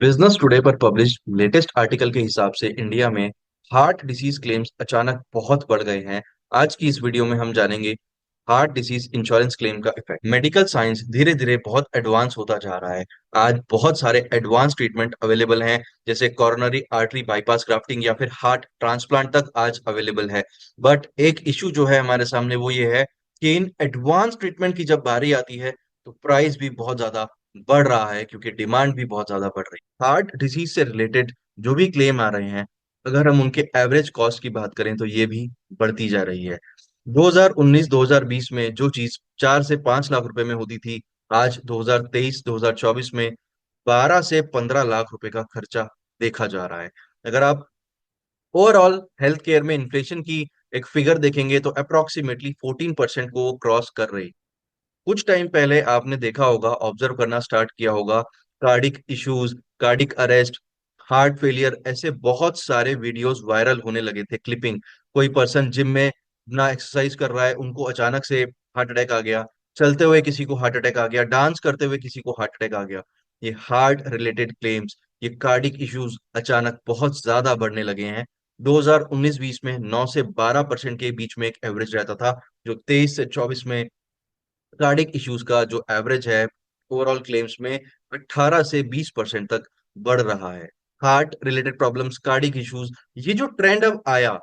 Business today पर publish latest article के हिसाब से इंडिया में हार्ट डिसीज क्लेम्स अचानक बहुत बढ़ गए हैं। आज की इस वीडियो में हम जानेंगे हार्ट डिसीज इंश्योरेंस क्लेम का इफेक्ट। मेडिकल साइंस धीरे धीरे बहुत एडवांस होता जा रहा है। आज बहुत सारे एडवांस ट्रीटमेंट अवेलेबल हैं, जैसे कॉरोनरी आर्टरी बाईपास ग्राफ्टिंग या फिर हार्ट ट्रांसप्लांट तक आज अवेलेबल है। बट एक इशू जो है हमारे सामने वो ये है कि इन एडवांस ट्रीटमेंट की जब बारी आती है तो प्राइस भी बहुत ज्यादा बढ़ रहा है, क्योंकि डिमांड भी बहुत ज्यादा बढ़ रही है। हार्ट डिसीज से रिलेटेड जो भी क्लेम आ रहे हैं, अगर हम उनके एवरेज कॉस्ट की बात करें तो ये भी बढ़ती जा रही है। 2019-2020 में जो चीज 4 से 5 लाख रुपए में होती थी, आज 2023-2024 में 12 से 15 लाख रुपए का खर्चा देखा जा रहा है। अगर आप ओवरऑल हेल्थ केयर में इन्फ्लेशन की एक फिगर देखेंगे तो अप्रोक्सीमेटली 14% को क्रॉस कर रही। कुछ टाइम पहले आपने देखा होगा, ऑब्जर्व करना स्टार्ट किया होगा, cardiac issues, cardiac arrest, heart failure, ऐसे बहुत सारे वीडियोस वायरल होने लगे थे। क्लिपिंग, कोई पर्सन जिम में ना एक्सरसाइज कर रहा है, उनको अचानक से हार्ट अटैक आ गया। चलते हुए किसी को हार्ट अटैक आ गया, डांस करते हुए किसी को हार्ट अटैक आ गया। ये हार्ट रिलेटेड क्लेम्स, ये कार्डिक इश्यूज अचानक बहुत ज्यादा बढ़ने लगे हैं। 2019-20 में 9 से 12% के बीच में एक एवरेज रहता था, जो 23 से 24 में कार्डिक इश्यूज का जो एवरेज है ओवरऑल क्लेम्स में 18 से 20% तक बढ़ रहा है। Heart related problems, cardiac issues, ये जो ट्रेंड अब आया,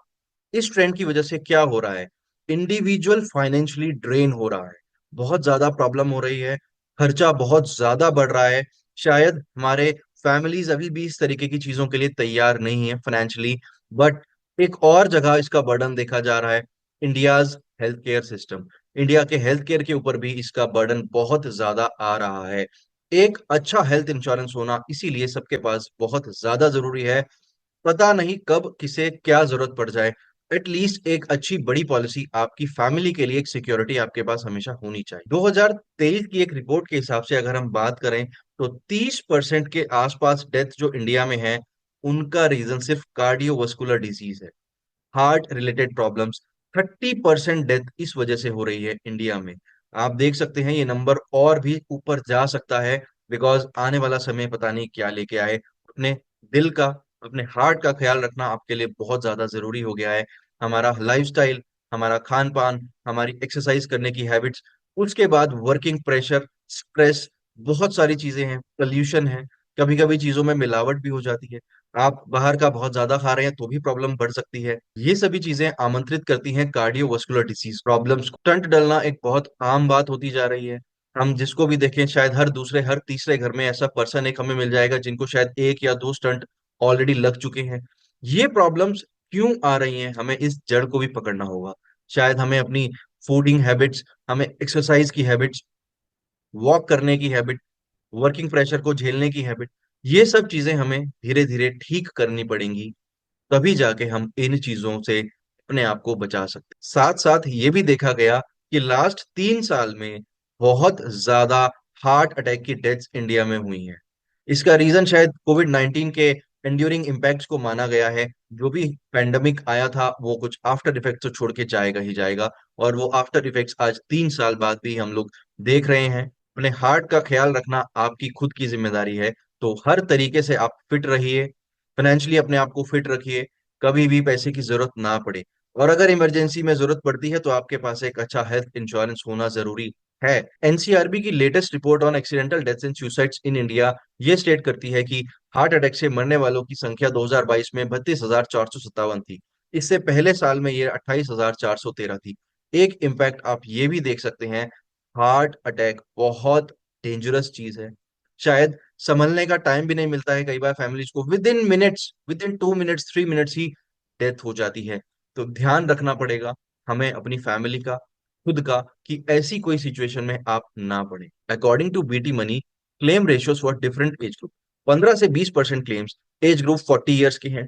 इस ट्रेंड की वजह से क्या हो रहा है, इंडिविजुअल फाइनेंशियली ड्रेन हो रहा है। बहुत ज्यादा प्रॉब्लम हो रही है, खर्चा बहुत ज्यादा बढ़ रहा है। शायद हमारे फैमिलीज अभी भी इस तरीके की चीजों के लिए तैयार नहीं है फाइनेंशियली। बट एक और जगह इसका बर्डन देखा जा रहा है, India's health care system. India के हेल्थ केयर के ऊपर भी इसका बर्डन बहुत ज्यादा आ रहा है। एक अच्छा हेल्थ इंश्योरेंस होना इसीलिए सबके पास बहुत ज्यादा जरूरी है। पता नहीं कब किसे क्या जरूरत पड़ जाए, एटलीस्ट एक अच्छी बड़ी पॉलिसी आपकी फैमिली के लिए, एक सिक्योरिटी आपके पास हमेशा होनी चाहिए। 2023 की एक रिपोर्ट के हिसाब से अगर हम बात करें तो 30% के आसपास डेथ जो इंडिया में है, उनका रीजन सिर्फ कार्डियोवास्कुलर डिजीज है, हार्ट रिलेटेड प्रॉब्लम्स। 30% डेथ इस वजह से हो रही है इंडिया में। आप देख सकते हैं ये नंबर और भी ऊपर जा सकता है, बिकॉज आने वाला समय पता नहीं क्या लेके आए। अपने दिल का, अपने हार्ट का ख्याल रखना आपके लिए बहुत ज्यादा जरूरी हो गया है। हमारा लाइफस्टाइल, हमारा खान पान, हमारी एक्सरसाइज करने की हैबिट्स, उसके बाद वर्किंग प्रेशर, स्ट्रेस, बहुत सारी चीजें हैं, पोल्यूशन है, कभी कभी चीजों में मिलावट भी हो जाती है। आप बाहर का बहुत ज्यादा खा रहे हैं तो भी प्रॉब्लम बढ़ सकती है। ये सभी चीजें आमंत्रित करती हैं कार्डियोवास्कुलर डिसीज प्रॉब्लम्स। स्टंट डलना एक बहुत आम बात होती जा रही है। हम जिसको भी देखें, शायद हर दूसरे हर तीसरे घर में ऐसा पर्सन एक हमें मिल जाएगा जिनको शायद एक या दो स्टंट ऑलरेडी लग चुके हैं। ये प्रॉब्लम्स क्यों आ रही हैं, हमें इस जड़ को भी पकड़ना होगा। शायद हमें अपनी फूडिंग हैबिट्स, हमें एक्सरसाइज की हैबिट्स, वॉक करने की हैबिट, वर्किंग प्रेशर को झेलने की हैबिट, ये सब चीजें हमें धीरे धीरे ठीक करनी पड़ेंगी। तभी जाके हम इन चीजों से अपने आप को बचा सकते हैं। साथ साथ ये भी देखा गया कि लास्ट 3 साल में बहुत ज्यादा हार्ट अटैक की डेथ्स इंडिया में हुई हैं। इसका रीजन शायद कोविड-19 के एंड्यूरिंग इम्पैक्ट्स को माना गया है। जो भी पेंडेमिक आया था वो कुछ आफ्टर इफेक्ट्स तो छोड़ के जाएगा ही जाएगा, और वो आफ्टर इफेक्ट्स आज 3 साल बाद भी हम लोग देख रहे हैं। अपने हार्ट का ख्याल रखना आपकी खुद की जिम्मेदारी है। तो हर तरीके से आप फिट रहिए, फाइनेंशियली अपने आप को फिट रखिए, कभी भी पैसे की जरूरत ना पड़े। और अगर इमरजेंसी में जरूरत पड़ती है तो आपके पास एक अच्छा हेल्थ इंश्योरेंस होना जरूरी है। एनसीआरबी की latest report on accidental deaths and suicides in India ये स्टेट करती है कि हार्ट अटैक से मरने वालों की संख्या 2022 में 32,457 थी। इससे पहले साल में ये 28,413 थी। एक इम्पैक्ट आप ये भी देख सकते हैं, हार्ट अटैक बहुत डेंजरस चीज है। शायद संभलने का टाइम भी नहीं मिलता है कई बार फैमिलीज को, with in minutes, with in 2 minutes 3 minutes he death हो जाती है। तो ध्यान रखना पड़ेगा हमें अपनी फैमिली का, खुद का, कि ऐसी कोई सिचुएशन में आप ना पड़े। According to B T money, claim ratios for different age group, 15 से 20% क्लेम्स एज ग्रुप 40 ईयर्स के हैं,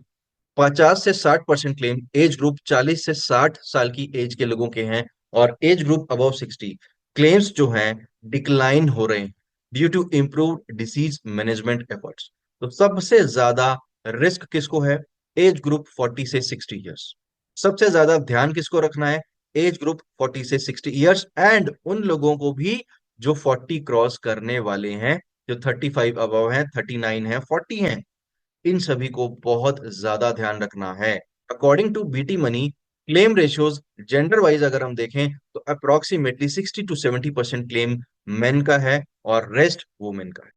50 से 60% क्लेम एज ग्रुप 40 से 60 साल की एज के लोगों के हैं, और एज ग्रुप अबव 60 क्लेम्स जो हैं डिक्लाइन हो रहे हैं due to improve disease management efforts. तो सबसे ज्यादा रिस्क किसको है, एज ग्रुप 40 से 60 ईयर्स। सबसे ज्यादा ध्यान किसको रखना है, एज ग्रुप 40 से 60 ईयर्स, एंड उन लोगों को भी जो 40 क्रॉस करने वाले हैं जो 35 अबव है, 39 है, 40 है, इन सभी को बहुत ज्यादा ध्यान रखना है। According to B T money, claim ratios gender wise अगर हम देखें तो अप्रोक्सीमेटली 60 to 70% क्लेम मेन का है और रेस्ट वुमेन का है।